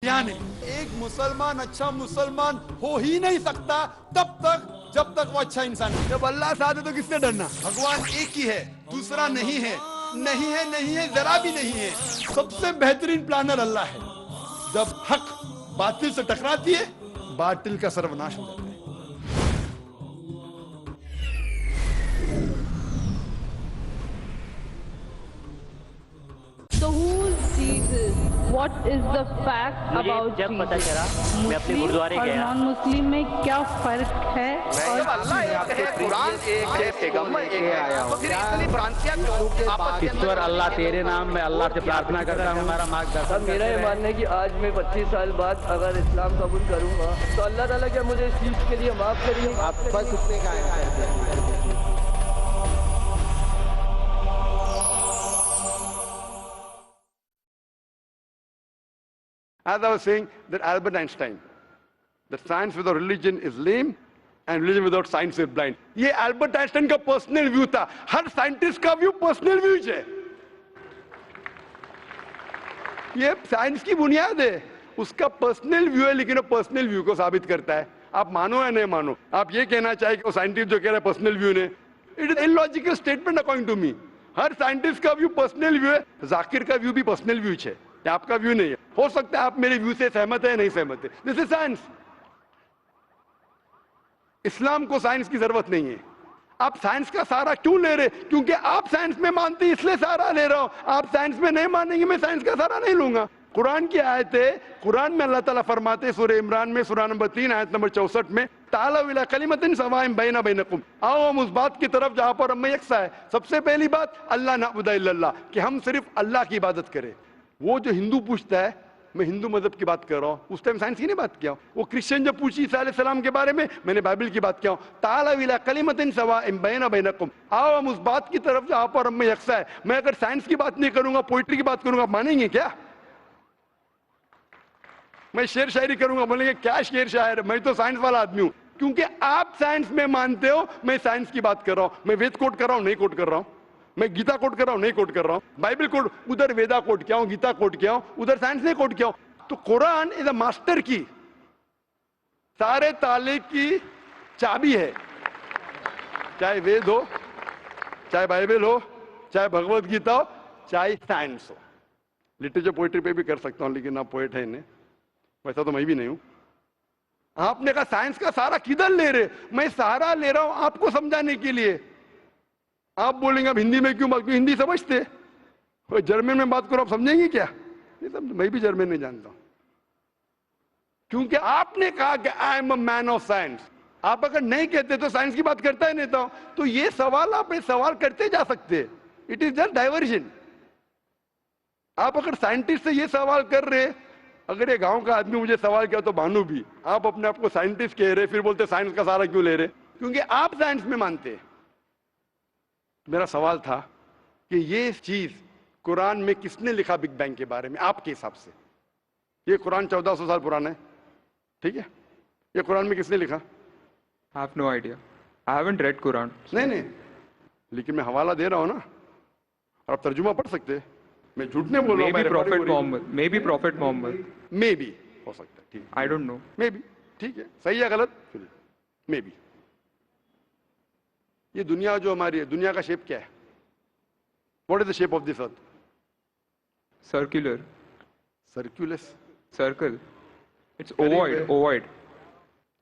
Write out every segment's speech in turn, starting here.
या नहीं। एक मुसलमान अच्छा मुसलमान हो ही नहीं सकता तब तक जब तक वो अच्छा इंसान है। जब अल्लाह साथ है तो किससे डरना। भगवान एक ही है, दूसरा नहीं है, नहीं है, नहीं है, जरा भी नहीं है। सबसे बेहतरीन प्लानर अल्लाह है। जब हक बातिल से टकराती है, बातिल का सर्वनाश हो जाता है। So who's Jesus? What is the fact मुझे about जब पता चला मैं अपने मुस्लिम गुरुद्वारे और गया। नॉन मुस्लिम में क्या फर्क है? और अल्लाह एक है, कुरान एक है, पैगंबर एक है, तो फिर इतनी भ्रांतियां क्यों? आपस के ईश्वर अल्लाह तेरे नाम में अल्लाह से प्रार्थना करता हूँ, हमारा मार्गदर्शन। मेरा ये मानना है कि आज मैं 25 साल बाद अगर इस्लाम कबूल करूंगा तो अल्लाह ताला क्या मुझे इस चीज के लिए माफ करिए। आप बस उतने का है। As I was saying, that Albert Einstein, that science without religion is lame and religion without science is blind. ये एल्बर्ट आइंस्टाइन का पर्सनल व्यू था। हर साइंटिस्ट का व्यू पर्सनल व्यू है। ये साइंस की बुनियाद है, उसका पर्सनल व्यू है, लेकिन वो पर्सनल व्यू को साबित करता है। आप मानो या नहीं मानो, आप ये कहना चाहे कि वो साइंटिस्ट जो कह रहा है पर्सनल व्यू ने, it is illogical statement according to me. हर साइंटिस्ट का व्यू पर्सनल व्यू है, जाकिर का व्यू भी पर्सनल व्यू है, आपका व्यू नहीं है। हो सकता है आप मेरे व्यू से सहमत है, नहीं सहमत है, दिस इज साइंस। इस्लाम को साइंस की जरूरत नहीं है। आप साइंस का सहारा क्यों ले रहे? क्योंकि आप साइंस में मानते हैं इसलिए सहारा ले रहा हूं। आप साइंस में नहीं मानेंगे, मैं साइंस का सहारा नहीं लूंगा। कुरान की आयत है, कुरान में अल्लाह ताला फरमाते, सूरह इमरान में सूरह नंबर 3 आयत नंबर 64 में, तालव इला कलिमतिन सवाइन बैना बैनकुम, आओ हम उस बात की तरफ जहां पर हम में यकसा है। सबसे पहली बात अल्लाह नअबुद इल्लल्लाह, कि हम सिर्फ अल्लाह की इबादत करें। वो जो हिंदू पूछता है, मैं हिंदू मजहब की बात कर रहा हूं, उस टाइम साइंस की नहीं बात किया। वो क्रिश्चियन जब पूछी ईसा अलैहिस्सलाम के बारे में, मैंने बाइबल की बात किया। तालव इला कलिमतिन सवाइन बैना बैनकुम, आओ हम उस बात की तरफ जहां पर हम में यकसा है। मैं अगर साइंस की बात नहीं करूंगा, पोइट्री की बात करूंगा, आप मानेंगे क्या? मैं शेर शायरी करूंगा, बोलेंगे क्या शेर शायर, मैं तो साइंस वाला आदमी हूं। क्योंकि आप साइंस में मानते हो, मैं साइंस की बात कर रहा हूं। मैं वेद कोट कर रहा हूं, नहीं कोट कर रहा हूं। मैं गीता कोट कर रहा हूं, नहीं कोट कर रहा हूं। बाइबल कोट, उधर वेदा कोट किया हूं, गीता कोट किया हूं, उधर साइंस नहीं कोट किया हूं। तो कुरान इज अ मास्टर की, सारे ताले की चाबी है। चाहे वेद हो, चाहे बाइबल हो, चाहे भगवत गीता हो, चाहे साइंस हो। लिटरेचर पोएट्री पे भी कर सकता हूं, लेकिन आप पोएट है नहीं, वैसा तो मैं भी नहीं हूं। आपने कहा साइंस का सहारा किधर ले रहे? मैं सहारा ले रहा हूं आपको समझाने के लिए। आप बोलेंगे अब हिंदी में क्यों बात, क्यों हिंदी समझते? जर्मन में बात करो, आप समझेंगे क्या? नहीं समझ, मैं भी जर्मन नहीं जानता हूं। क्योंकि आपने कहा कि I am a man of science. आप अगर नहीं कहते तो साइंस की बात करता ही नहीं था। तो ये सवाल आप सवाल करते जा सकते, इट इज जस्ट डाइवर्जन। आप अगर साइंटिस्ट से ये सवाल कर रहे, अगर ये गांव का आदमी मुझे सवाल किया तो भानु भी, आप अपने आप को साइंटिस्ट कह रहे, फिर बोलते साइंस का सहारा क्यों ले रहे? क्योंकि आप साइंस में मानते हैं। मेरा सवाल था कि ये चीज कुरान में किसने लिखा बिग बैंग के बारे में आपके हिसाब से? ये कुरान 1400 साल पुराना है, ठीक है? ये कुरान में किसने लिखा? I have no idea. I haven't read Quran. नहीं, लेकिन मैं हवाला दे रहा हूं ना, और आप तर्जुमा पढ़ सकते हैं। मैं झूठ नहीं बोल रहा हूं। Maybe Prophet Muhammad. Maybe Prophet Muhammad. May be हो सकता है, ठीक है। I don't know. May be, ठीक है, सही है गलत, मे बी। ये दुनिया जो हमारी है, दुनिया का शेप क्या है? What is the shape of this earth? Circular. सर्कुलस, Circle. It's Very ovoid. well. Ovoid.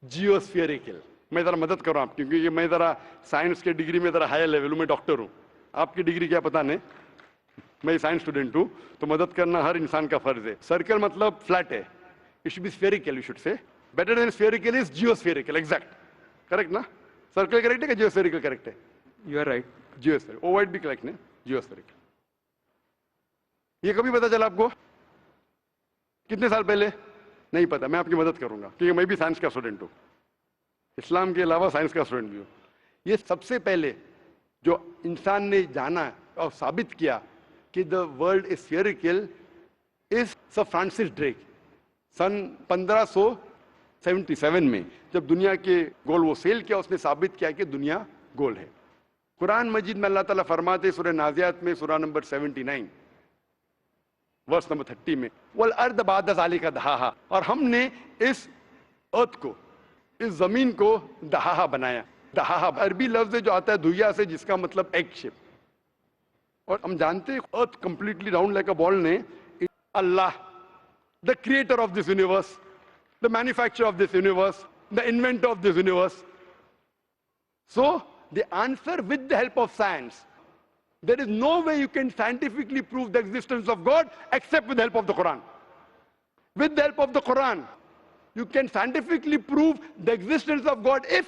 जियोस्फेरिकल। मैं जरा मदद कर रहा हूं आप, क्योंकि ये मैं जरा साइंस के डिग्री में जरा हायर लेवल हूं, मैं डॉक्टर हूं। आपकी डिग्री क्या पता नहीं, मैं साइंस स्टूडेंट हूं, तो मदद करना हर इंसान का फर्ज है। सर्कल मतलब फ्लैट है, it should be spherical, you should say. Better than spherical is geospherical, exact, correct ना? सर्कल करेक्ट है कि जियोस्फेरिकल करेक्ट है? You are right. Geospherical, ovoid भी करेक्ट है, जियोस्फेरिकल। ये कभी पता चला आपको? कितने साल पहले? नहीं पता, मैं आपकी मदद करूंगा, क्योंकि मैं भी साइंस का स्टूडेंट हूं, इस्लाम के अलावा साइंस का स्टूडेंट भी हूं। ये सबसे पहले जो इंसान ने जाना और साबित किया कि the world is spherical is sir Francis Drake. सन 1577 में जब दुनिया के गोल वो सेल किया, उसने साबित किया कि दुनिया गोल है। कुरान मजीद में अल्लाह ताला फरमाते सूरह नाज़ियात में सूरह नंबर 79, वर्स नंबर 30 में, वल अर्द बाद ज़ालिका दहाहा, और हमने इस अर्थ को, इस जमीन को दहाहा बनाया। दहाहा अरबी लफ्ज जो आता है दुहिया से, जिसका मतलब एग शेप। और हम जानते हैं earth completely round like a ball ने, Allah the creator of this universe, the manufacturer of this universe, the inventor of this universe. So the answer, with the help of science, there is no way you can scientifically prove the existence of God except with the help of the Quran. With the help of the Quran, you can scientifically prove the existence of God if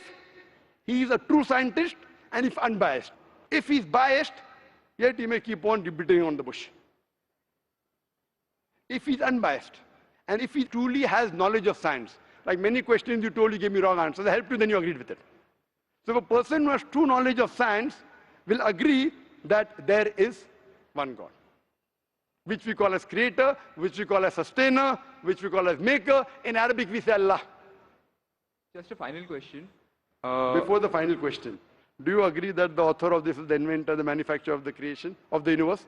he is a true scientist and if unbiased. If he is biased, yet he may keep on beating on the bush. If he is unbiased, and if he truly has knowledge of science, like many questions you told, you gave me wrong answers, I helped you, then you agreed with it. So if a person who has true knowledge of science will agree that there is one God, which we call as creator, which we call as sustainer, which we call as maker. In Arabic we say Allah. Just a final question. Before the final question, do you agree that the author of this is the inventor, the manufacturer of the creation, of the universe?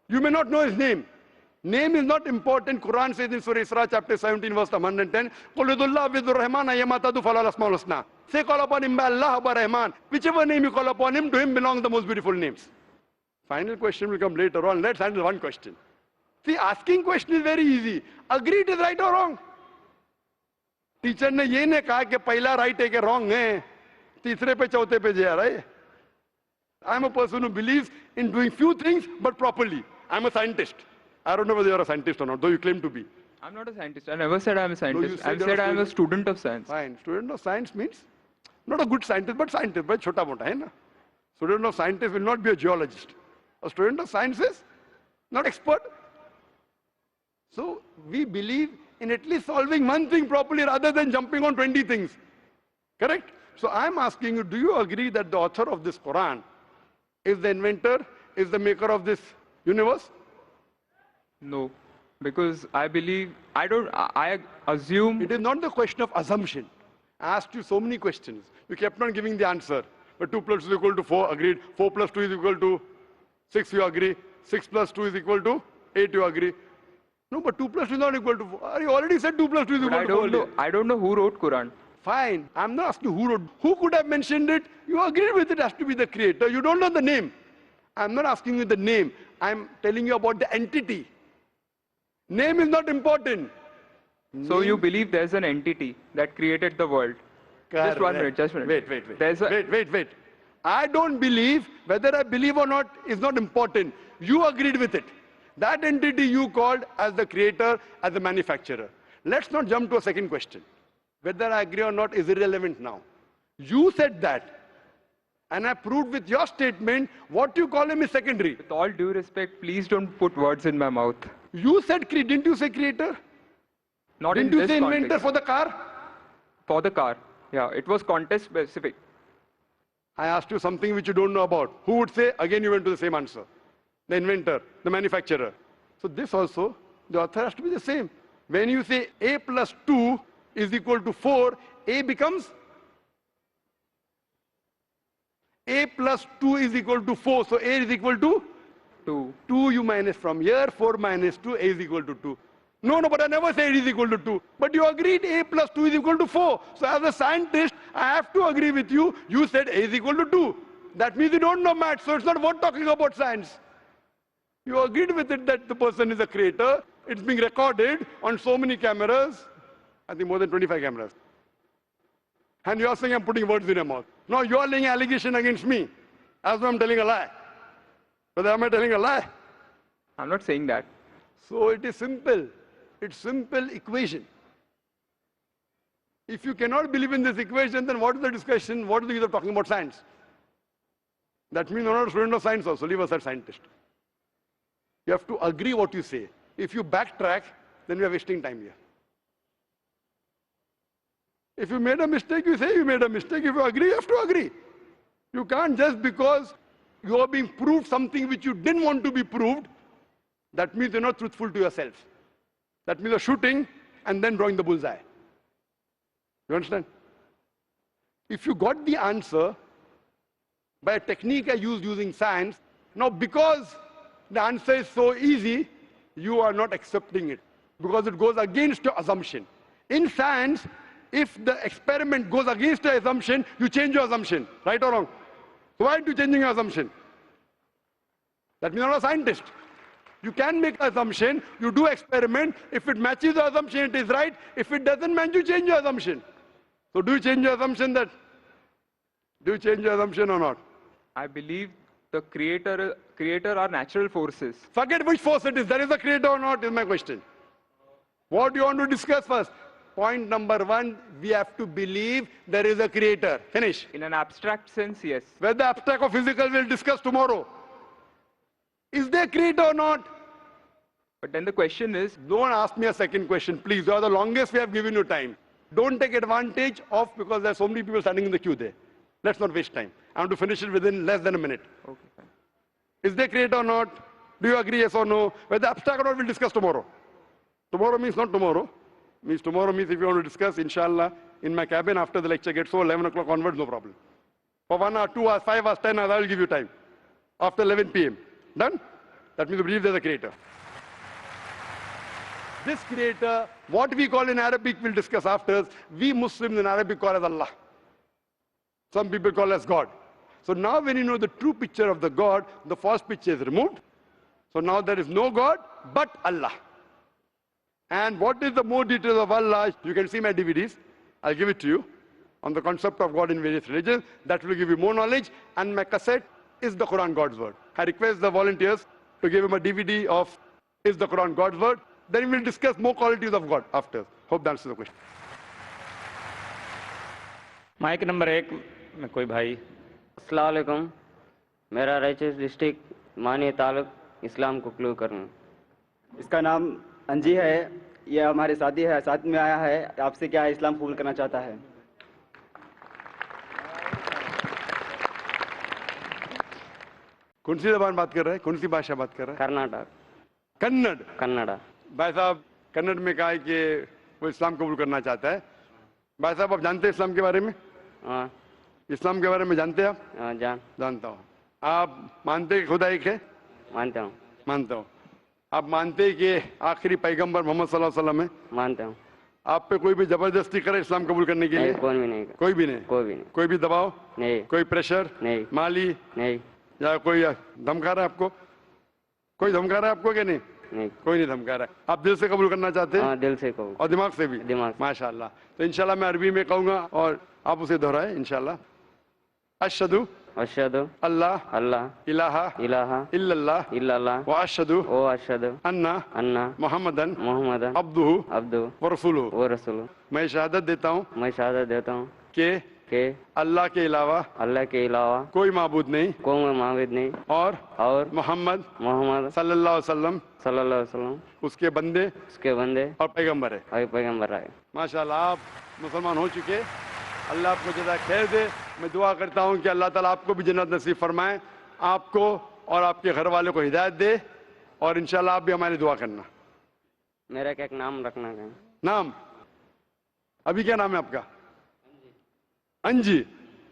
You may not know his name. Name is not important. Quran says in Surah Isra chapter 17 verse 110, قُلْ ادُ اللَّهُ بِذُ الرَّحْمَانَ أَيَّمَا تَدُ فَلَا الْأَسْمَاءُ الْحُسْنَى. Say call upon him by Allah or by Rahman. Whichever name you call upon him, to him belong the most beautiful names. Final question will come later on. Let's handle one question. See, asking question is very easy. Agree it is right or wrong. Teacher ने ये नहीं कहा कि पहला right है कि wrong है, तीसरे पे चौथे पे जा रहा है. I am a person who believes in doing few things but properly. I am a scientist. I don't know whether you are a scientist or not, though you claim to be. I'm not a scientist. I never said I'm a scientist. I said said you're a I'm a student of science. Fine. Student of science means not a good scientist, but scientist. But chota mota hai na. Student of scientist will not be a geologist. A student of science is not expert. So we believe in at least solving one thing properly rather than jumping on 20 things. Correct? So I'm asking you, do you agree that the author of this Quran is the inventor, is the maker of this universe? No. Because I believe, I assume. It is not the question of assumption. I asked you so many questions. You kept on giving the answer. But 2 plus 2 is equal to 4, agreed. 4 plus 2 is equal to 6, you agree. 6 plus 2 is equal to 8, you agree. No, but 2 plus 2 is not equal to 4. You already said 2 plus 2 is equal to 4. I don't know who wrote Quran. Fine. I'm not asking who wrote. Who could have mentioned it? You agreed with it has to be the creator. You don't know the name. I'm not asking you the name. I'm telling you about the entity. Name is not important. So you believe there's an entity that created the world? Correct. Just 1 minute, just 1 minute. Wait. Wait. I don't believe, whether I believe or not is not important. You agreed with it. That entity you called as the creator, as the manufacturer. Let's not jump to a second question. Whether I agree or not is irrelevant now. You said that. And I proved with your statement, what you call him is secondary. With all due respect, please don't put words in my mouth. You said, didn't you say creator? Not Didn't in you this say context. inventor for the car? For the car. Yeah, it was context specific. I asked you something which you don't know about. Who would say? Again, you went to the same answer. The inventor, the manufacturer. So this also, the author has to be the same. When you say A plus 2 is equal to 4, A becomes? A plus 2 is equal to 4. So A is equal to? 2. 2 you minus from here, 4 minus 2, A is equal to 2. No, but I never said it is equal to 2. But you agreed A plus 2 is equal to 4. So as a scientist, I have to agree with you. You said A is equal to 2. That means you don't know maths, so it's not worth talking about science. You agreed with it that the person is a creator. It's being recorded on so many cameras. I think more than 25 cameras. And you are saying I'm putting words in your mouth. No, you are laying an allegation against me. As though I'm telling a lie. But am I telling a lie? I'm not saying that. So it is simple. It's simple equation. If you cannot believe in this equation, then what is the discussion? What is the use of talking about science? That means you're not a student of science also. Leave aside scientist. You have to agree what you say. If you backtrack, then we are wasting time here. If you made a mistake, you say you made a mistake. If you agree, you have to agree. You can't just because you are being proved something which you didn't want to be proved, that means you're not truthful to yourself. That means you're shooting and then drawing the bullseye. You understand? If you got the answer by a technique I used using science, now because the answer is so easy, you are not accepting it because it goes against your assumption. In science, if the experiment goes against your assumption, you change your assumption, right or wrong? So why are you changing your assumption? That means you're not a scientist. You can make an assumption, you do experiment. If it matches the assumption, it is right. If it doesn't match, you change your assumption. So do you change your assumption do you change your assumption or not? I believe the creator are natural forces. Forget which force it is. There is a creator or not is my question. What do you want to discuss first? Point number 1, we have to believe there is a creator. Finish. In an abstract sense, yes. Whether abstract or physical, we'll discuss tomorrow. Is there a creator or not? But then the question is, Don't ask me a second question, please. You are the longest we have given you time. Don't take advantage of, because there are so many people standing in the queue there. Let's not waste time. I want to finish it within less than a minute. okay, fine. Is there creator or not? Do you agree, yes or no? Whether abstract or not, we'll discuss tomorrow. Tomorrow means not tomorrow. Tomorrow means if you want to discuss, inshallah, in my cabin after the lecture gets over, 11 o'clock onwards, no problem. For 1 hour, 2 hours, 5 hours, 10 hours, I will give you time. After 11 p.m. Done? That means you believe there's a creator. This creator, what we call in Arabic, we'll discuss after. We Muslims in Arabic call as Allah. Some people call as God. So now when you know the true picture of the God, the false picture is removed. So now there is no God but Allah. And what is the more details of Allah? You can see my DVDs. I'll give it to you on the concept of God in various religions. That will give you more knowledge. And my cassette is the Quran God's word. I request the volunteers to give him a DVD of Is the Quran God's word? Then we'll discuss more qualities of God after. Hope that answers the question. Mike number 1 में कोई भाई. अस्सलाम वालेकुम. मेरा Raichur district मानी तालुक इस्लाम को clue करना. इसका नाम अंजी है. यह हमारे साथी है, साथ में आया है. आपसे क्या है, इस्लाम कबूल करना चाहता है. कौन सी जबान बात कर रहा है? कौन सी भाषा बात कर रहा है? कर्नाटक. कन्नड़. कन्नड़ा. भाई साहब कन्नड़ में कहा है कि वो इस्लाम कबूल करना चाहता है. भाई साहब आप जानते हैं इस्लाम के बारे में? हाँ. इस्लाम के बारे में जानते हैं आप? हाँ, जानता हूँ. आप मानते हैं खुदा एक है? मानता हूँ. मानता हूँ. आप मानते हैं कि आखिरी पैगंबर मोहम्मद सल्लल्लाहु अलैहि वसल्लम है? मानता हूँ. आप पे कोई भी जबरदस्ती करे इस्लाम कबूल करने के लिए? कौन भी नहीं. कोई भी नहीं. कोई भी नहीं. कोई भी दबाव नहीं. कोई प्रेशर नहीं. माली नहीं. या कोई धमका रहा है आपको? कोई धमका रहा है आपको कि नहीं? नहीं. कोई नहीं धमका रहा है. आप दिल से कबूल करना चाहते हैं? हाँ, दिल से कबूल. और दिमाग से भी? दिमाग. माशाल्लाह. तो इंशाल्लाह मैं अरबी में कहूंगा और आप उसे दोहराए इंशाल्लाह. अशहदु अशहदु अल्लाह अल्लाह इलाहा इलाहा इल्लल्लाह इल्लल्लाह व अशहदु ओ अशहदु अन्ना अन्ना मुहम्मदन मोहम्मदन अब्दुहु अब्दु व रसूलुहु. व रसूल. मैं शहादत देता हूँ मैं शहादत देता हूँ कि अल्लाह के अलावा अल्लाह के अलावा कोई माबूद नहीं कोई माबूद नहीं और मोहम्मद मोहम्मद सल्लल्लाहु अलैहि वसल्लम उसके बंदे और पैगंबर है. पैगंबर है. माशाल्लाह आप मुसलमान हो चुके. अल्लाह आपको जज़ा खैर दे. मैं दुआ करता हूँ कि अल्लाह ताला आपको भी जन्नत नसीब फरमाए, आपको और आपके घर वालों को हिदायत दे, और इंशाल्लाह आप भी हमारी दुआ करना. मेरा क्या नाम रखना है? नाम अभी क्या नाम है आपका? अंजी.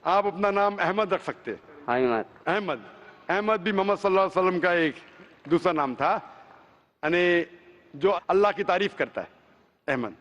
आप अपना नाम अहमद रख सकते हैं. अहमद. अहमद. अहमद भी मोहम्मद सल्लल्लाहु अलैहि वसल्लम का एक दूसरा नाम था, यानी जो अल्लाह की तारीफ करता है. अहमद.